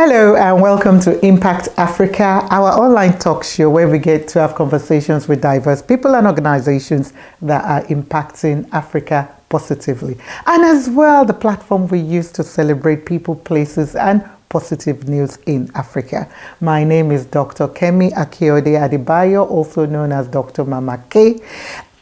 Hello and welcome to Impact Africa, our online talk show where we get to have conversations with diverse people and organizations that are impacting Africa positively. And as well, the platform we use to celebrate people, places and positive news in Africa. My name is Dr. Kemi Akeode Adebayo, also known as Dr. Mama K.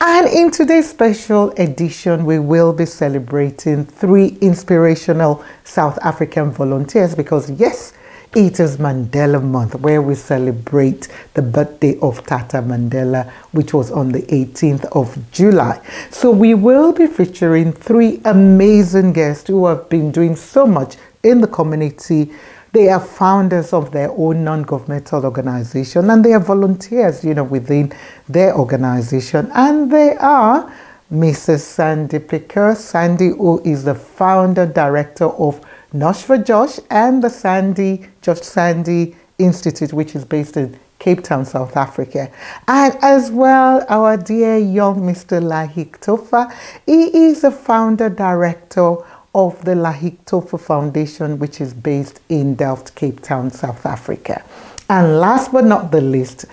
And in today's special edition, we will be celebrating 3 inspirational South African volunteers because, yes, it is Mandela Month, where we celebrate the birthday of Tata Mandela, which was on the 18th of July. So we will be featuring 3 amazing guests who have been doing so much in the community. They are founders of their own non-governmental organization and they are volunteers, within their organization. And they are Mrs Sandy Pekeur-Sandy, who is the founder director of Nosh for Josh and the Josh Sandy Institute, which is based in Cape Town, South Africa. And as well, our dear young Mr. Laeeq Toffar. He is the founder director of the Laeeq Toffar Foundation, which is based in Delft, Cape Town, South Africa. And last but not the least,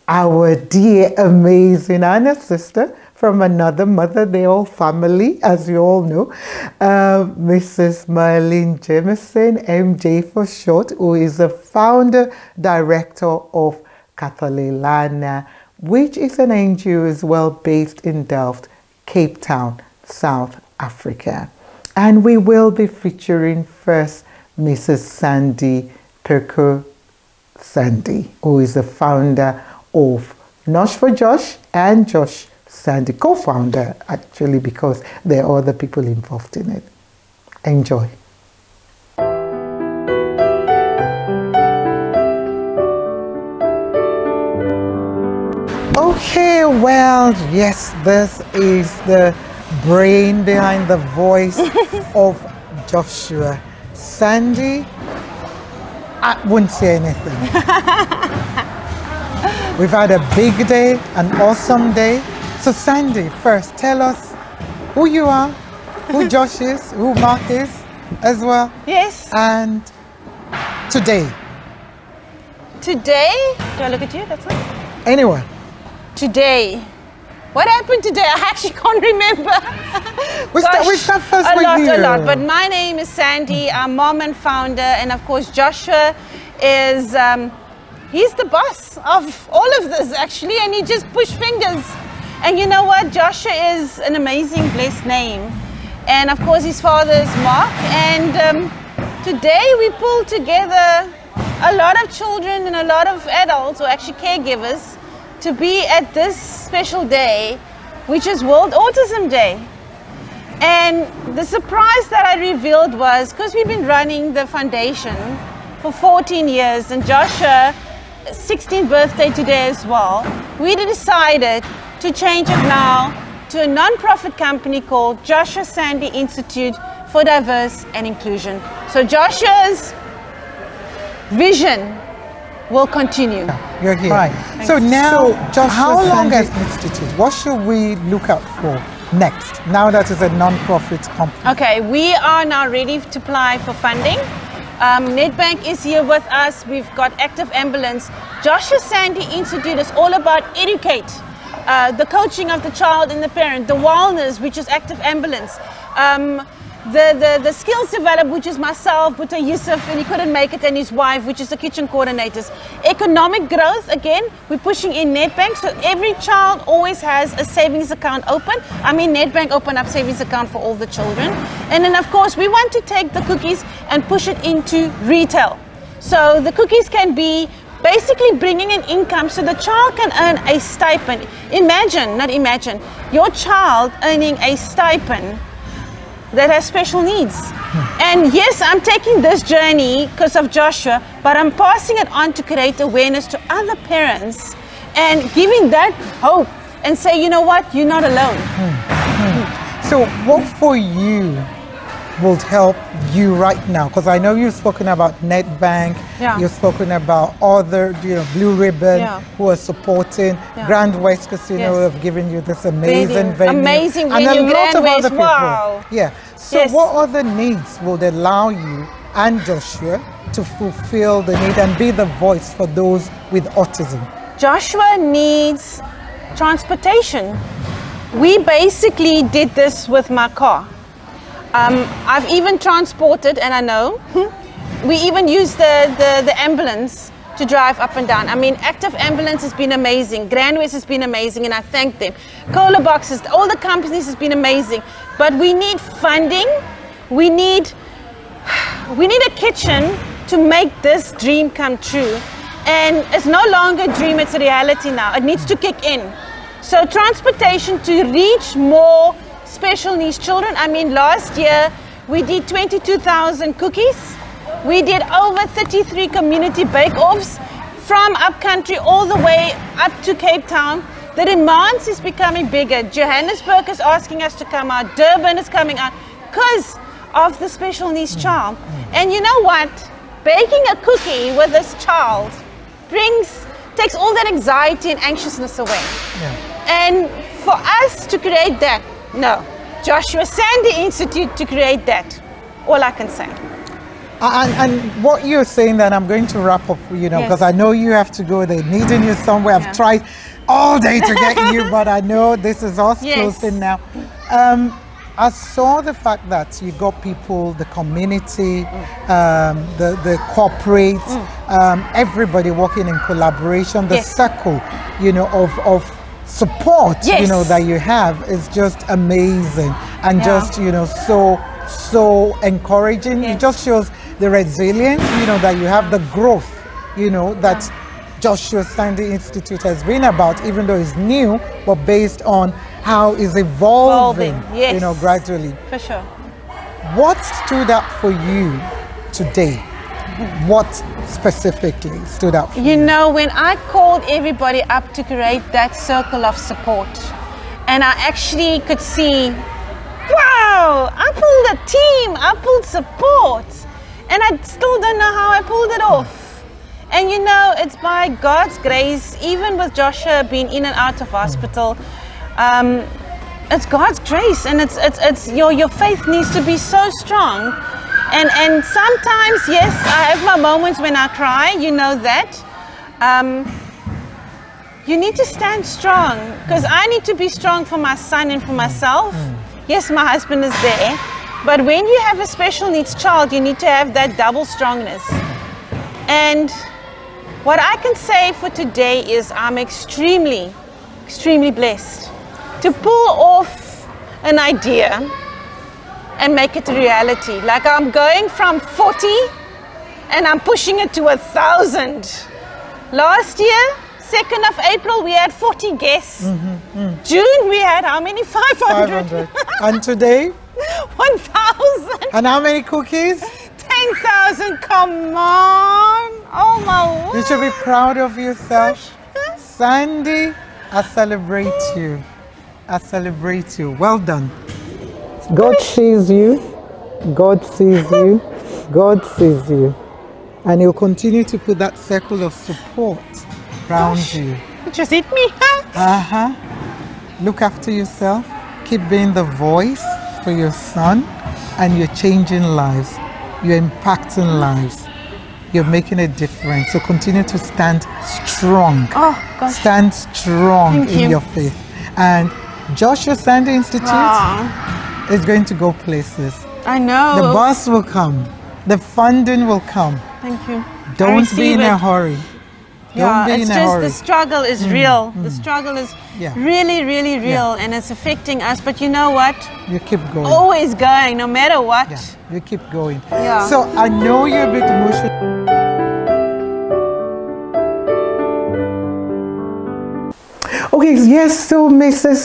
our dear, amazing Anna sister from another mother, they all family, as you all know, Mrs. Marlene Jameson, MJ for short, who is the founder director of Khathalelana, which is an NGO as well based in Delft, Cape Town, South Africa. And we will be featuring first Mrs. Sandy Pekeur-Sandy, who is the founder of Nosh for Josh and Josh Sandy, co-founder actually, because there are other people involved in it. Enjoy. Okay, well, yes, this is the brain behind the voice of Joshua. Sandy, I wouldn't say anything. We've had a big day, an awesome day. So Sandy, first tell us who you are, who Josh is, who Mark is as well. Yes. And today. Today? Do I look at you? That's it? Anyone. Today. What happened today? I actually can't remember. We start first with you. A lot. But my name is Sandy. I'm mom and founder. And of course, Joshua is, he's the boss of all of this actually. And he just pushed fingers. And you know what? Joshua is an amazing, blessed name. And of course, his father is Mark. And today we pulled together a lot of children and a lot of adults, or actually caregivers, to be at this special day, which is World Autism Day. And the surprise that I revealed was, because we've been running the foundation for 14 years, and Joshua, 16th birthday today as well, we decided to change it now to a non-profit company called Joshua Sandy Institute for Diverse and Inclusion. So Joshua's vision will continue. You're here. Right. So now, Joshua, how long has Institute? What should we look out for next, now that it's a non-profit company? Okay, we are now ready to apply for funding. Nedbank is here with us. We've got active ambulance. Joshua Sandy Institute is all about educate, the coaching of the child and the parent, the wellness, which is active ambulance, the skills developed, which is myself, Buta Yusuf, and he couldn't make it, and his wife, which is the kitchen coordinators. Economic growth, again, we're pushing in Nedbank, so every child always has a savings account open. I mean, Nedbank open up savings account for all the children. And then, of course, we want to take the cookies and push it into retail. So the cookies can be basically bringing in income so the child can earn a stipend. Imagine your child earning a stipend that has special needs. And yes, I'm taking this journey because of Joshua, but I'm passing it on to create awareness to other parents and giving that hope and say, you know what, you're not alone. So what for you would help you right now? Because I know you've spoken about Nedbank, you've spoken about other, Blue Ribbon, who are supporting, Grand West Casino, who have given you this amazing venue. Amazing venue, and a lot of other people. Wow. Yeah. So what other needs would allow you and Joshua to fulfill the need and be the voice for those with autism? Joshua needs transportation. We basically did this with my car. I've even transported, and I know, we even used the ambulance to drive up and down. I mean, Active Ambulance has been amazing. Grand West has been amazing, and I thank them. Cola Boxes, all the companies has been amazing. But we need funding. We need a kitchen to make this dream come true. And it's no longer a dream, it's a reality now. It needs to kick in. So transportation to reach more special needs children. I mean, last year we did 22,000 cookies. We did over 33 community bake-offs from upcountry all the way up to Cape Town. The demands is becoming bigger. Johannesburg is asking us to come out. Durban is coming out because of the special needs child. And you know what? Baking a cookie with this child takes all that anxiety and anxiousness away. And for us to create that, no. Joshua Sandy Institute to create that. All I can say. And what you're saying, then I'm going to wrap up, because I know you have to go. They're needing you somewhere. I've tried all day to get you, but I know this is us closing now. I saw the fact that you got people, the community, the corporate, everybody working in collaboration, the circle, of support, that you have is just amazing and just, so encouraging. It just shows the resilience, that you have, the growth, that Joshua Sandy Institute has been about, even though it's new, but based on how it's evolving, gradually. For sure. What stood out for you today? What specifically stood out for you? You know, when I called everybody up to create that circle of support, and I actually could see, wow, I pulled a team, I pulled support, and I still don't know how I pulled it off. And you know, it's by God's grace, even with Joshua being in and out of hospital, it's God's grace, and it's your faith needs to be so strong. And sometimes, yes, I have my moments when I cry, you know that. You need to stand strong, because I need to be strong for my son and for myself. Yes, my husband is there, but when you have a special needs child, you need to have that double strongness. And what I can say for today is I'm extremely, extremely blessed to pull off an idea and make it a reality. Like, I'm going from 40 and I'm pushing it to 1,000. Last year, 2nd of April, we had 40 guests. June, we had how many? 500. And today? 1,000. And how many cookies? 10,000, come on. Oh my word. You should be proud of yourself. Sandy, I celebrate you. I celebrate you. Well done. God sees you. God sees you. God sees you. And He'll continue to put that circle of support around you. You just hit me. Look after yourself. Keep being the voice for your son, and you're changing lives. You're impacting lives. You're making a difference. So continue to stand strong. Oh, gosh. Stand strong in your faith. And Joshua Sandy Institute is going to go places. I know. The bus will come. The funding will come. Thank you. Don't be in a hurry. Don't be in a hurry. The struggle is real. The struggle is really, really real, and it's affecting us. But you know what? You keep going. Always going, no matter what. You keep going. So I know you're a bit emotional. Okay, yes, so Mrs.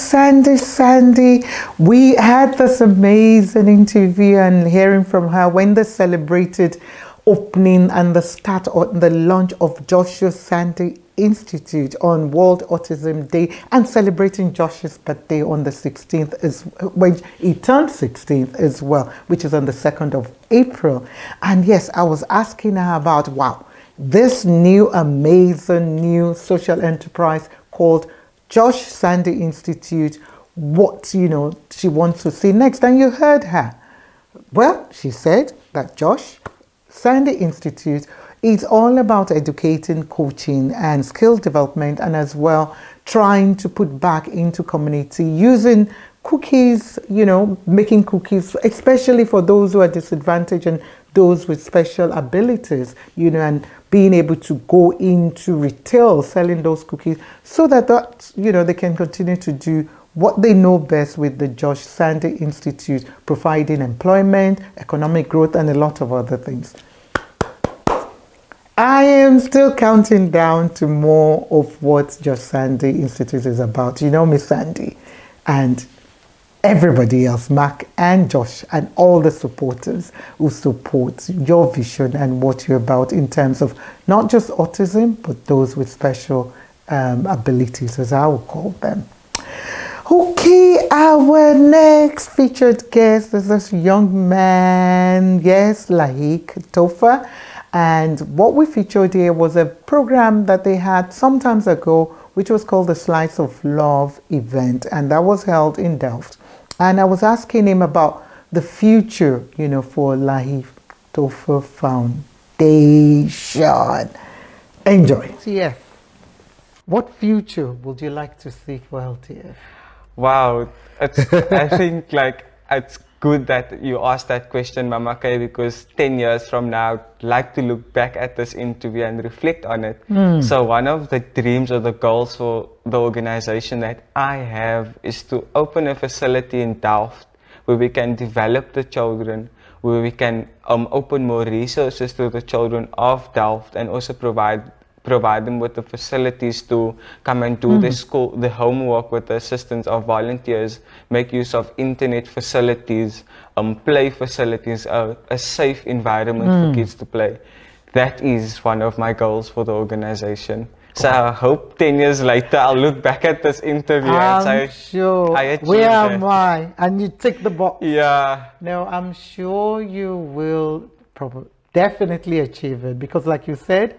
Sandy, we had this amazing interview and hearing from her when they celebrated opening and the start or the launch of Joshua Sandy Institute on World Autism Day, and celebrating Joshua's birthday on the 16th, when he turned 16th as well, which is on the 2nd of April. And yes, I was asking her about, wow, this new amazing new social enterprise called Josh Sandy Institute, what, she wants to see next. And you heard her. Well, she said that Josh Sandy Institute is all about educating, coaching and skill development, and as well trying to put back into community using cookies, you know, making cookies, especially for those who are disadvantaged and those with special abilities, you know, and being able to go into retail selling those cookies so that, you know, they can continue to do what they know best with the Josh Sandy Institute, providing employment, economic growth, and a lot of other things. I am still counting down to more of what Josh Sandy Institute is about. You know, Miss Sandy and everybody else, Mark and Josh and all the supporters who support your vision and what you're about in terms of not just autism, but those with special abilities, as I will call them. Okay, our next featured guest is this young man, yes, Laeeq Toffar. And what we featured here was a program that they had some time ago, which was called the Slice of Love event, and that was held in Delft. And I was asking him about the future, you know, for Laeeq Toffar Foundation. Enjoy. Yes. What future would you like to see for LTF? Wow, I think like it's good that you asked that question, Mama Kay, because 10 years from now, I'd like to look back at this interview and reflect on it. So one of the dreams or the goals for the organization that I have is to open a facility in Delft where we can develop the children, where we can open more resources to the children of Delft, and also provide them with the facilities to come and do the homework with the assistance of volunteers, make use of internet facilities, play facilities, a safe environment for kids to play. That is one of my goals for the organization. So I hope 10 years later I'll look back at this interview and say, sure, I achieved where that. am I? And you tick the box. Yeah. No, I'm sure you will definitely achieve it, because like you said,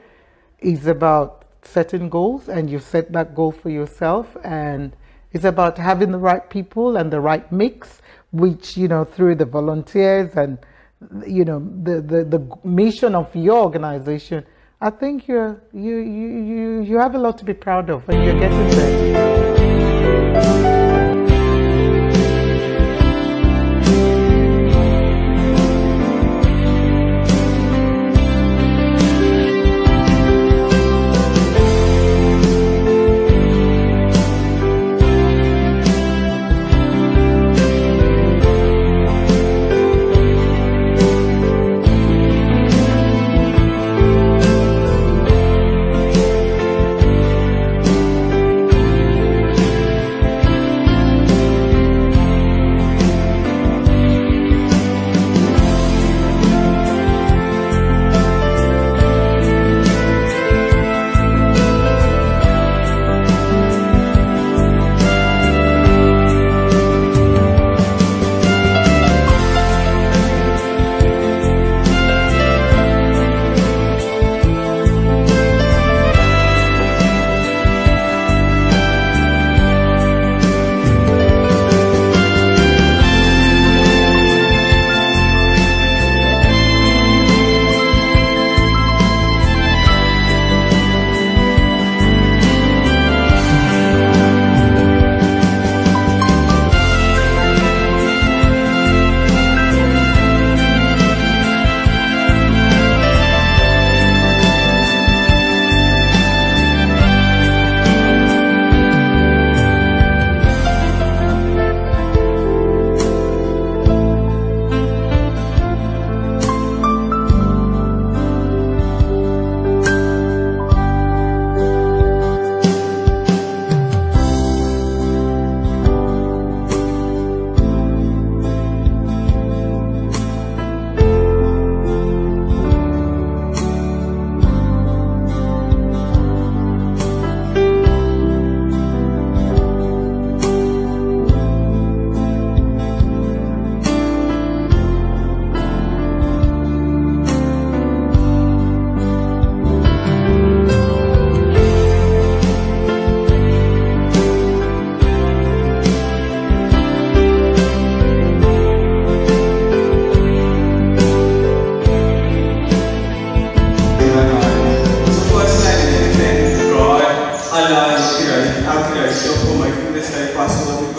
it's about setting goals, and you set that goal for yourself, and it's about having the right people and the right mix, which, you know, through the volunteers and, you know, the mission of your organization, I think you have a lot to be proud of, and you're getting there.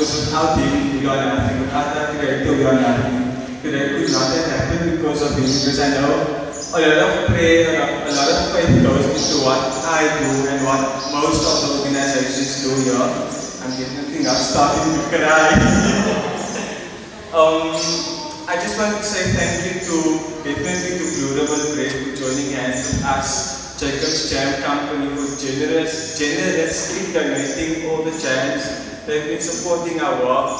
because without him, we are nothing. Without that creator, we are nothing. Today could not have happened because of him, because I know a lot of prayer, a lot of faith goes into what I do and what most of the organizations do here. I'm definitely not starting to cry. I just want to say thank you definitely to Blue Ribbon Bread for joining hands with us, Jacob's Jam Company for generously donating all the jams. They've been supporting our work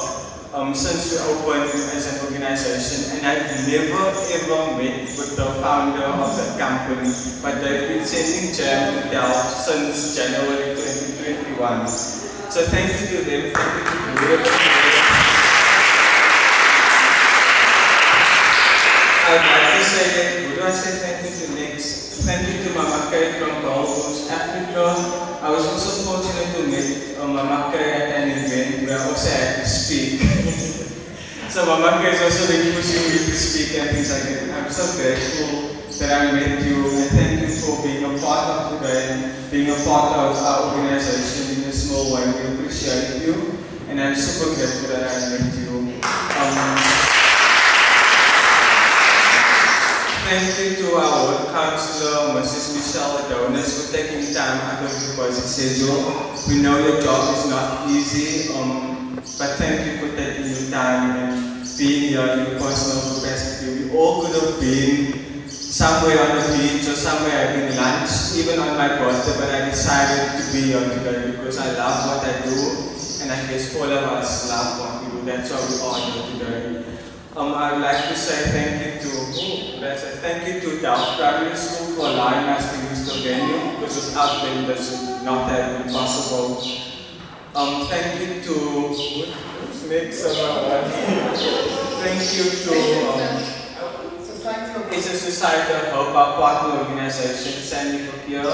since we opened as an organization, and I've never ever met with the founder of the company, but they've been sending jam to Delft since January 2021. So thank you to them, thank you to Blue Ribbon Bread. I'd like to say, who do I say thank you to next? Thank you to Mama Kay from South Africa. I was also fortunate to meet Mama Kay at an event where I also had to speak. So Mama Kay is also really pushing me to speak and things like that. I'm so grateful that I met you, and thank you for being a part of today, being a part of our organization in a small way. We appreciate you, and I'm super grateful that I met you. Thank you to our ward councillor, Mrs Pekeur-Sandy, for taking time out of your busy schedule. We know your job is not easy, but thank you for taking your time and being here in your personal capacity. We all could have been somewhere on the beach or somewhere having lunch, even on my birthday, but I decided to be here today because I love what I do, and I guess all of us love what we do. That's why we are here today. I would like to say thank you to Delft Primary School for allowing us to use the venue, because without them this would not have been possible. Thank you to thank you to it's a Society of Hope, our partner organization, Sandy Pekeur.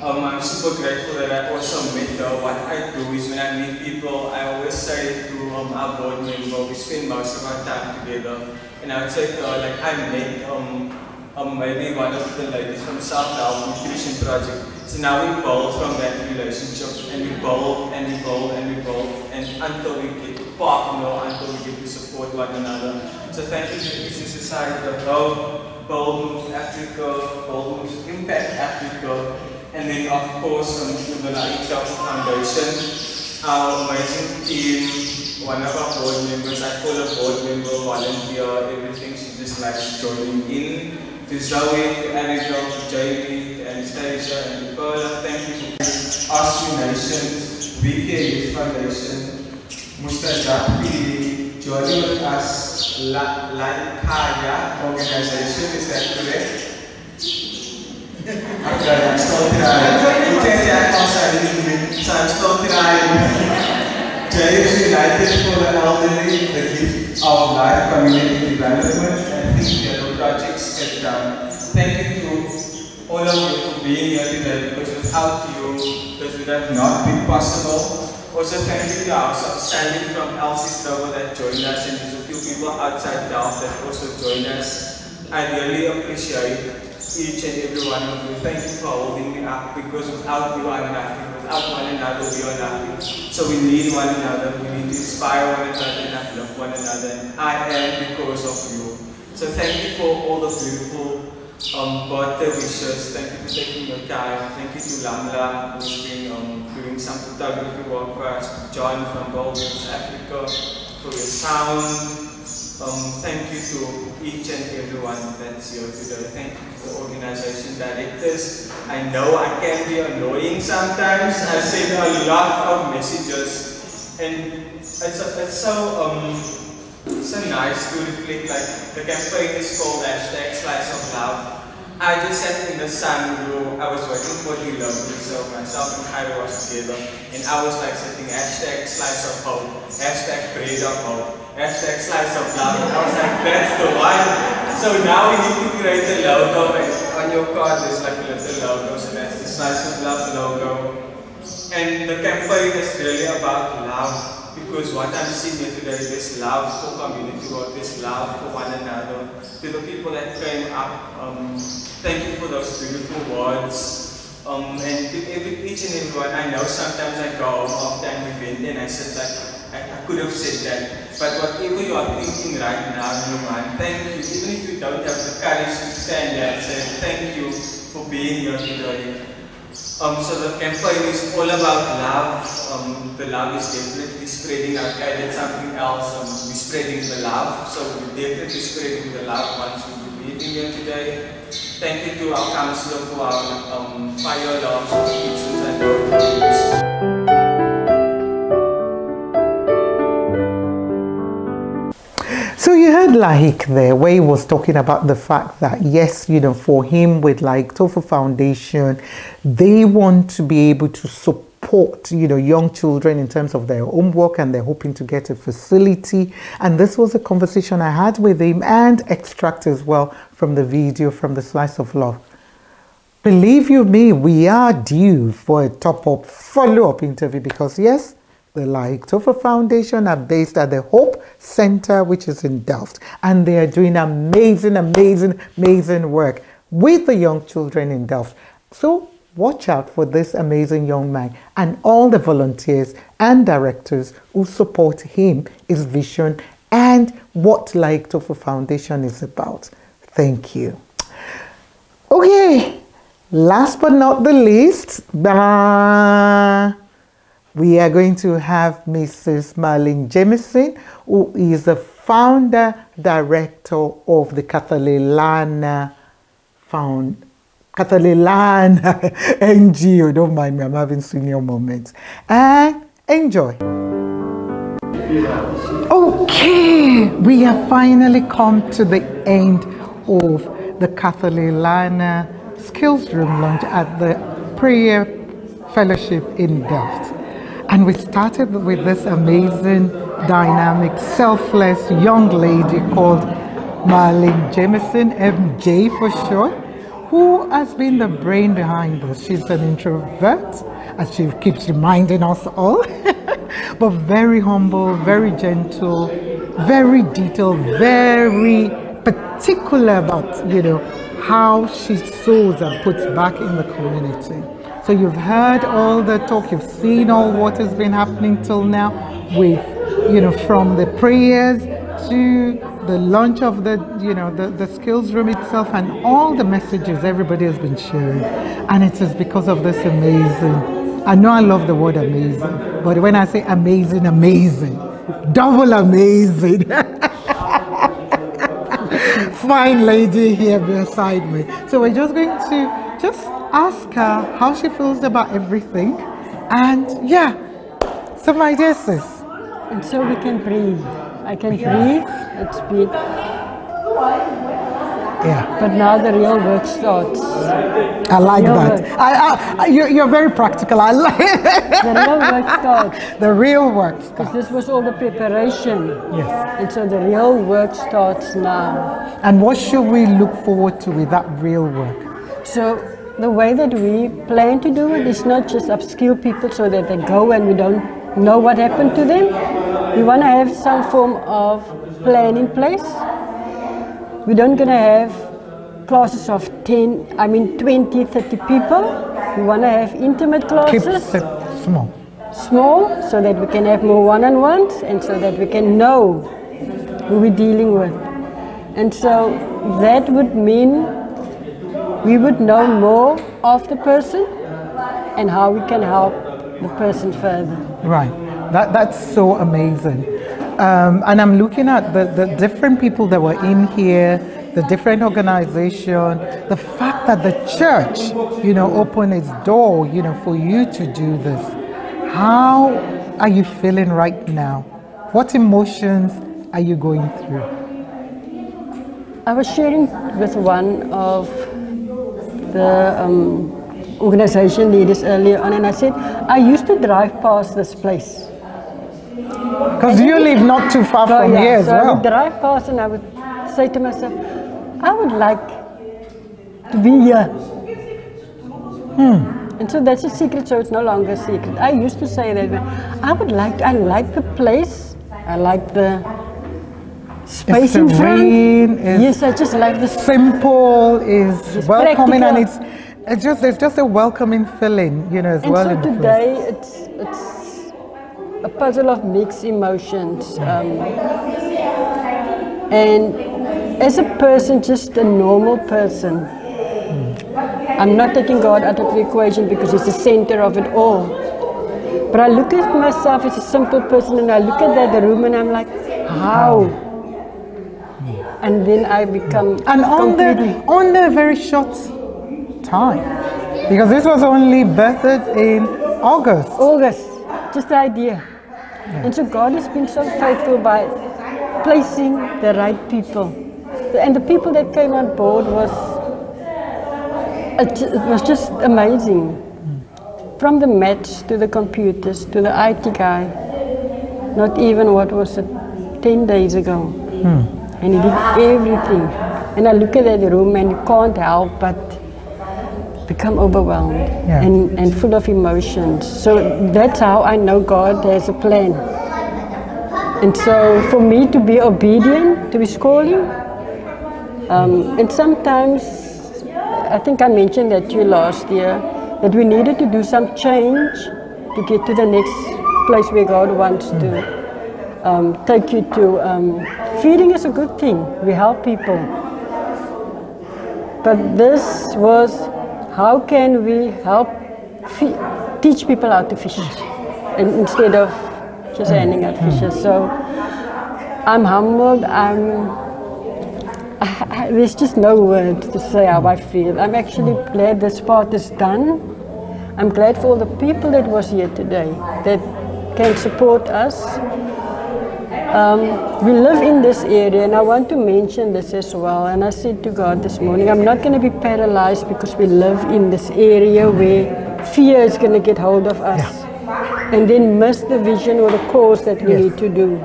I'm super grateful that I also met her. What I do is when I meet people, I always say to our board member, we spend most of our time together, and I would say to her, like, I met maybe one of the ladies from South Delft Nutrition Project. So now we build from that relationship, and we build and we build and we build, and until we get to partner, until we get to support one another. So thank you to the Society of Hope, Bold Moves Africa, Bold Moves Impact Africa, and then of course to the Laeeq Toffar Foundation, our amazing team, one of our board members, I call her board member, volunteer, everything, she just likes joining in. To Zoe, to Annabelle, to Jamie, to Anastasia, and to Perla, thank you for Ask Nations, Weekend Foundation, Mustajapi, joining with us, Laeeq organization, is that correct? Okay, I'm still trying. You can check outside, so I'm still trying. JS United for the Elderly, the Gift of Life Community Development, and the other projects get done. Thank you to all of you for being here today, because without you, this would have not been possible. Also, thank you to our Sandy from Elsie's Tower that joined us, and there's a few people outside Delft that also joined us. I really appreciate each and every one of you. Thank you for holding me up, because without you I'm nothing. Without one another we are nothing. So we need one another. We need to inspire one another and uplift one another. And I am because of you. So thank you for all the beautiful birthday wishes. Thank you for taking your time. Thank you to Lamla, who's been doing some photography work for us. John from South Africa for your sound. Thank you to each and everyone that's here today. Thank you to the organization directors. I know I can be annoying sometimes. I send a lot of messages, and it's so nice to reflect. Like, the campaign is called #SliceOfLove. I just sat in the sun, I was waiting for delivery, so myself and Khaira was together, and I was like sitting #SliceOfHope, #BreadOfHope, #SliceOfLove, and I was like, that's the one. So now we need to create a logo, and on your card there's like a little logo, so that's the Slice of Love logo. And the campaign is really about love. Because what I'm seeing here today is this love for community work, this love for one another. To the people that came up, thank you for those beautiful words. And to each and everyone, I know sometimes I go home after an event and I sit like, I could have said that. But whatever you are thinking right now in your mind, thank you. Even if you don't have the courage to stand there and say thank you for being here today. So the campaign is all about love. The love is definitely spreading. I've added something else. We're spreading the love. So we're definitely spreading the love once we'll be leaving here today. Thank you to our councillor for our fire alarms, kitchens and doors. So you heard Laeeq there, where he was talking about the fact that yes, you know, for him with Laeeq Toffar Foundation, they want to be able to support, you know, young children in terms of their homework, and they're hoping to get a facility. And this was a conversation I had with him, and extract as well from the video from the Slice of Love. Believe you me, we are due for a top-up follow-up interview, because yes, the Laeeq Toffar Foundation are based at the Hope Center, which is in Delft, and they are doing amazing work with the young children in Delft. So watch out for this amazing young man and all the volunteers and directors who support him, his vision, and what Laeeq Toffar Foundation is about. Thank you. Okay, last but not the least, we are going to have Mrs. Marlene Jameson, who is the founder director of the Khathalelana NGO. Don't mind me, I'm having senior moments. And enjoy. Okay, we have finally come to the end of the Khathalelana Skills Room Lunch at the Prayer Fellowship in Delft. And we started with this amazing, dynamic, selfless young lady called Marlene Jameson, MJ for short, who has been the brain behind this. She's an introvert, as she keeps reminding us all, but very humble, very gentle, very detailed, very particular about, you know, how she sows and puts back in the community. So you've heard all the talk, you've seen all what has been happening till now with, you know, from the prayers to the launch of the, you know, the skills room itself, and all the messages everybody has been sharing. And it is because of this amazing, I know I love the word amazing, but when I say amazing, double amazing. Fine lady here beside me. So we're just going to ask her how she feels about everything, and yeah, some ideas, sis. And so we can breathe. I can breathe. It's been. Yeah. But now the real work starts. I like that. You're very practical. I like it. The real work starts. The real work starts. Because this was all the preparation. Yes. And so the real work starts now. And what should we look forward to with that real work? So the way that we plan to do it is not just upskill people so that they go and we don't know what happened to them. We want to have some form of plan in place. We're not going to have classes of 20, 30 people. We want to have intimate classes. Keep it small. Small, so that we can have more one-on-ones and so that we can know who we're dealing with. And so that would mean we would know more of the person and how we can help the person further. Right. That's so amazing. And I'm looking at the different people that were in here, the different organization, the fact that the church, you know, opened its door, you know, for you to do this. How are you feeling right now? What emotions are you going through? I was sharing with one of the organization leaders earlier on, and I said, I used to drive past this place. Because you live not too far from here as well. I would drive past and I would say to myself, I would like to be here. And so that's a secret, so it's no longer a secret. I used to say that, I like the place, I like the space in front. Yes, I just like the simple, is welcoming, practical. And there's just a welcoming feeling, you know, as and well. So in the today place. a puzzle of mixed emotions. And as a person, just a normal person, I'm not taking God out of the equation because He's the center of it all. But I look at myself as a simple person and I look at that room and I'm like, how? And then I become And on the very short time, because this was only birthed in August. August, just the idea. And so God has been so faithful by placing the right people. And the people that came on board it was just amazing. From the mats to the computers to the IT guy, not even what was it, 10 days ago. And he did everything. And I look at that room and you can't help but become overwhelmed and full of emotions. So that's how I know God has a plan. And so for me to be obedient to His calling, and sometimes, I think I mentioned that to you last year, that we needed to do some change to get to the next place where God wants to take you to. Feeding is a good thing, we help people. But this was, how can we help teach people how to fish instead of just handing out fishes. So I'm humbled, there's just no words to say how I feel. I'm actually glad this part is done. I'm glad for all the people that was here today that can support us. We live in this area, and I want to mention this as well. And I said to God this morning, I'm not going to be paralyzed because we live in this area where fear is going to get hold of us and then miss the vision or the cause that we need to do.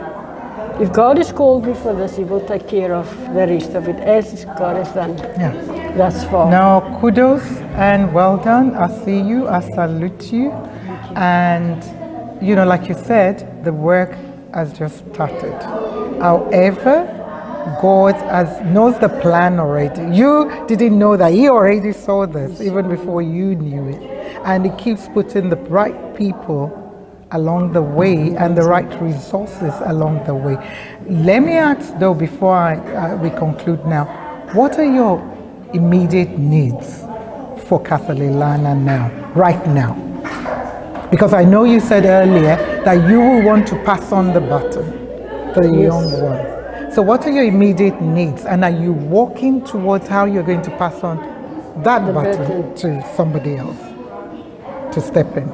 If God has called me for this, He will take care of the rest of it, as God has done thus far. Now, kudos and well done. I see you, I salute you. And, you know, like you said, the work has just started. However, God knows the plan already. You didn't know that. He already saw this even before you knew it. And He keeps putting the right people along the way and the right resources along the way. Let me ask though, before we conclude now, what are your immediate needs for Khathalelana now, right now? Because I know you said earlier that you will want to pass on the baton to the young one. So what are your immediate needs, and are you walking towards how you're going to pass on that baton to somebody else to step in?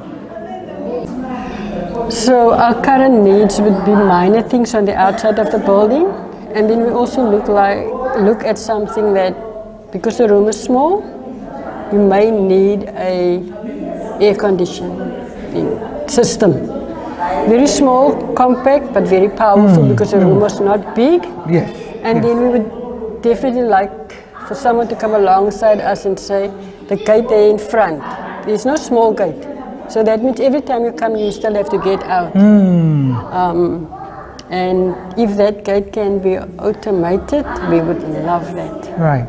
So our current needs would be minor things on the outside of the building, and then we also look at something that, because the room is small, you may need a air conditioning system. Very small, compact, but very powerful because the room was not big. Yes. And then we would definitely like for someone to come alongside us and say, the gate there in front, there's no small gate. So that means every time you come, you still have to get out. And if that gate can be automated, we would love that. Right.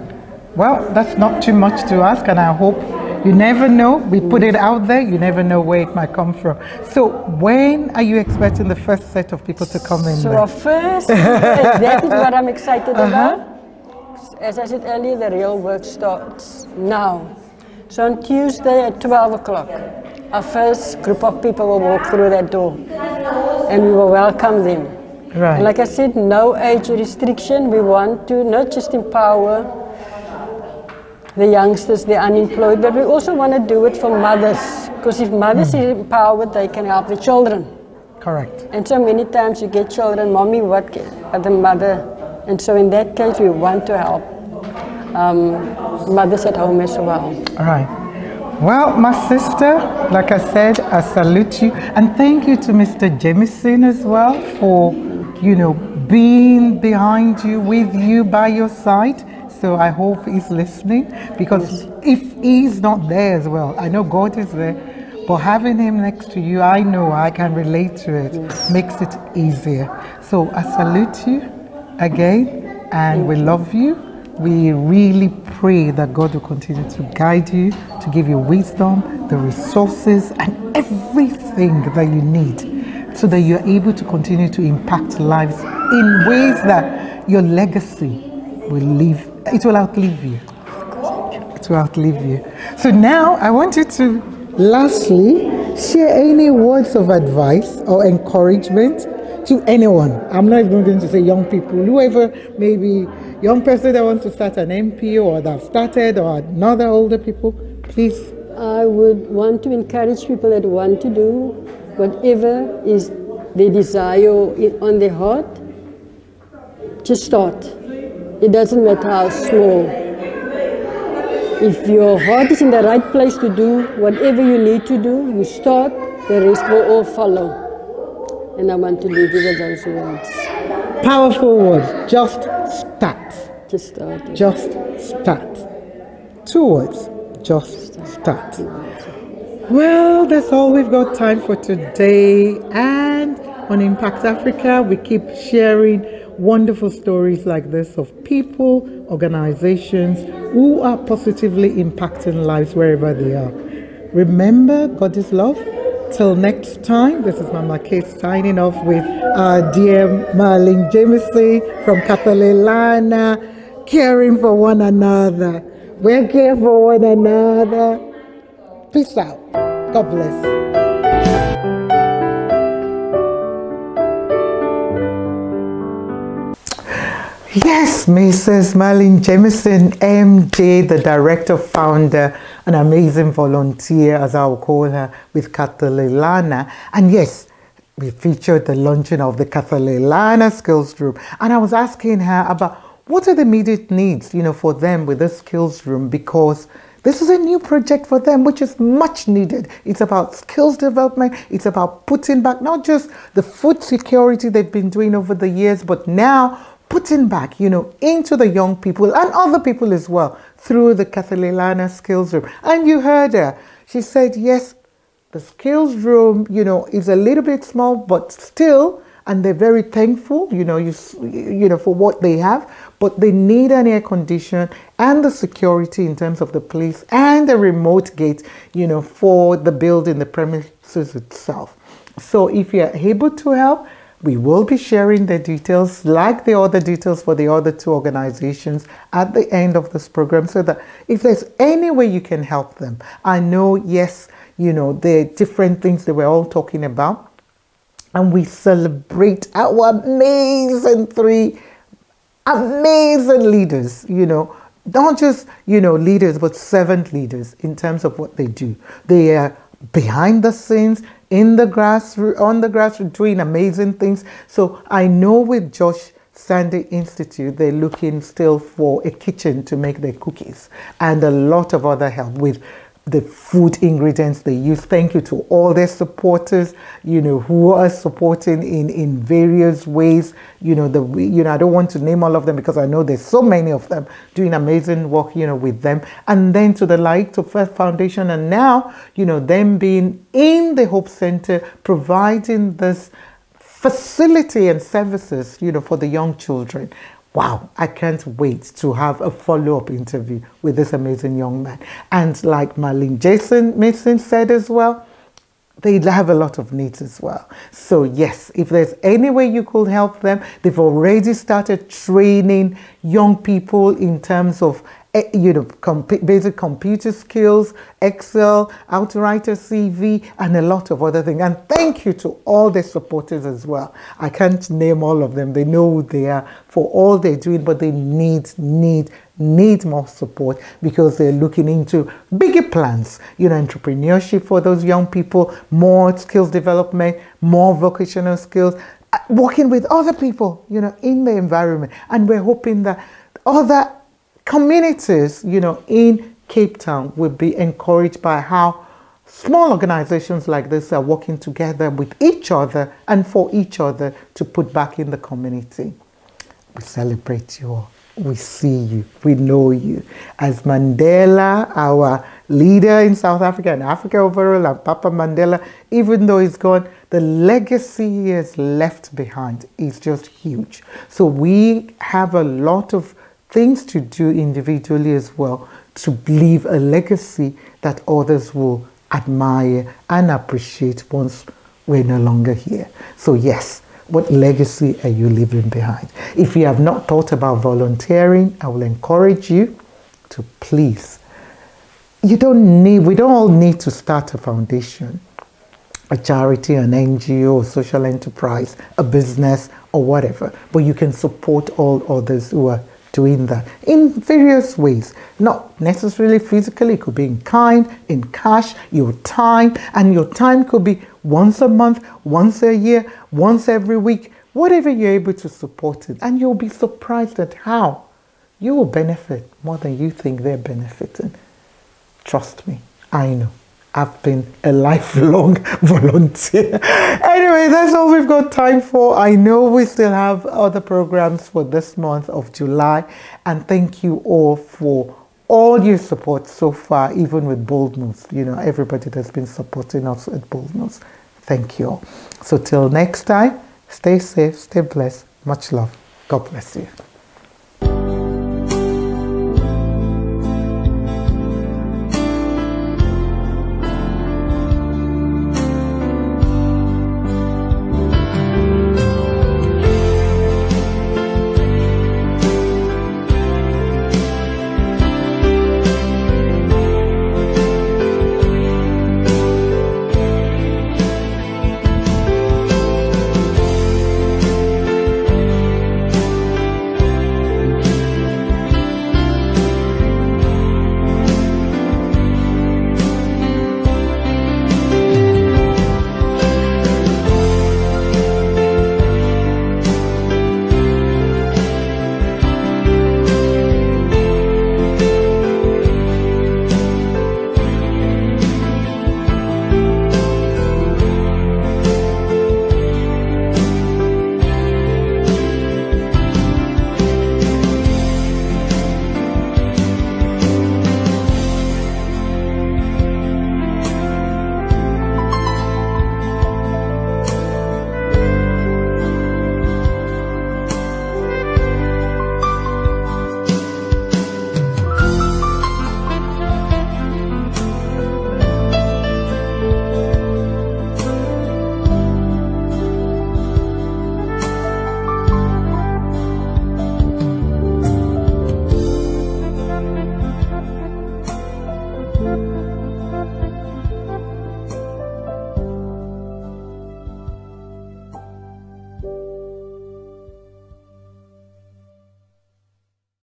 Well, that's not too much to ask, and I hope you never know. We put it out there, you never know where it might come from. So when are you expecting the first set of people to come in? So our first, that is what I'm excited about. As I said earlier, the real work starts now. So on Tuesday at 12 o'clock, our first group of people will walk through that door and we will welcome them. Right. And like I said, no age restriction. We want to not just empower the youngsters, the unemployed, but we also want to do it for mothers. Because if mothers are empowered, they can help the children. Correct. And so many times you get children, mommy, what the mother? And so in that case, we want to help mothers at home as well. All right. Well, my sister, like I said, I salute you. And thank you to Mr. Jameson as well for, you know, being behind you, with you, by your side. So I hope he's listening, because if he's not there as well, I know God is there, but having him next to you, I know I can relate to it, makes it easier. So I salute you again, and we love you. We really pray that God will continue to guide you, to give you wisdom, the resources, and everything that you need so that you're able to continue to impact lives in ways that your legacy will live. It will outlive you. It will outlive you. So now I want you to lastly share any words of advice or encouragement to anyone. I'm not even going to say young people, whoever, maybe young person that wants to start an NPO or that started, or another older people, please. I would want to encourage people that want to do whatever is their desire on their heart. Just start. It doesn't matter how small. If your heart is in the right place to do whatever you need to do, you start, the rest will all follow. And I want to leave you with those words. Powerful words. Just start. Just start. Yeah. Just start. 2 words. Just start. Well, that's all we've got time for today. And on Impact Africa, we keep sharing wonderful stories like this of people, organizations who are positively impacting lives wherever they are. Remember, God is love. Till next time, this is Mama Kate signing off with our dear Marlene Jameson from Khathalelana, caring for one another. We're care for one another. Peace out. God bless. Yes, Mrs. Marlene Jameson, MJ, the director, founder, an amazing volunteer, as I will call her, with Khathalelana. And yes, we featured the launching of the Khathalelana Skills Room. And I was asking her about what are the immediate needs, for them with the Skills Room, because this is a new project for them, which is much needed. It's about skills development. It's about putting back not just the food security they've been doing over the years, but now putting back, into the young people and other people as well through the Khathalelana Skills Room. And you heard her. She said, yes, the Skills Room, is a little bit small, but still, and they're very thankful, for what they have, but they need an air condition and the security in terms of the place and a remote gate, for the building, the premises itself. So if you're able to help, we will be sharing the details, like the other details for the other 2 organizations at the end of this program, so that if there's any way you can help them. I know, yes, there are different things that we're all talking about, and we celebrate our amazing 3 amazing leaders, not just, leaders, but servant leaders in terms of what they do. They are behind the scenes, on the grassroots, doing amazing things. So I know with Josh Sandy Institute, they're looking still for a kitchen to make their cookies and a lot of other help with the food ingredients they use. Thank you to all their supporters, who are supporting in various ways. I don't want to name all of them because I know there's so many of them doing amazing work, with them. And then to the Laeeq Toffar Foundation, and now, them being in the Hope Center, providing this facility and services, for the young children. Wow, I can't wait to have a follow-up interview with this amazing young man. And like Marlene Jameson said as well, they have a lot of needs as well. So yes, if there's any way you could help them, they've already started training young people in terms of basic computer skills, Excel, how to write a CV, and a lot of other things. And thank you to all the supporters as well. I can't name all of them. They know who they are for all they're doing, but they need more support because they're looking into bigger plans, entrepreneurship for those young people, more skills development, more vocational skills, working with other people, in the environment. And we're hoping that other communities, in Cape Town will be encouraged by how small organizations like this are working together with each other and for each other to put back in the community. We celebrate you all. We see you. We know you. As Mandela, our leader in South Africa and Africa overall, and Papa Mandela, even though he's gone, the legacy he has left behind is just huge. So we have a lot of things to do individually as well to leave a legacy that others will admire and appreciate once we're no longer here. So yes, what legacy are you leaving behind? If you have not thought about volunteering, I will encourage you to please. We don't all need to start a foundation, a charity, an NGO, a social enterprise, a business, or whatever. But you can support all others who are doing that in various ways. Not necessarily physically, it could be in kind, in cash, your time, and your time could be once a month, once a year, once every week, whatever you're able to support it. And you'll be surprised at how you will benefit more than you think they're benefiting. Trust me, I know. I've been a lifelong volunteer. Anyway, that's all we've got time for. I know we still have other programs for this month of July. And thank you all for all your support so far, even with Bold Moves. You know, everybody that's been supporting us at Bold Moves. Thank you all. So till next time, stay safe, stay blessed. Much love. God bless you.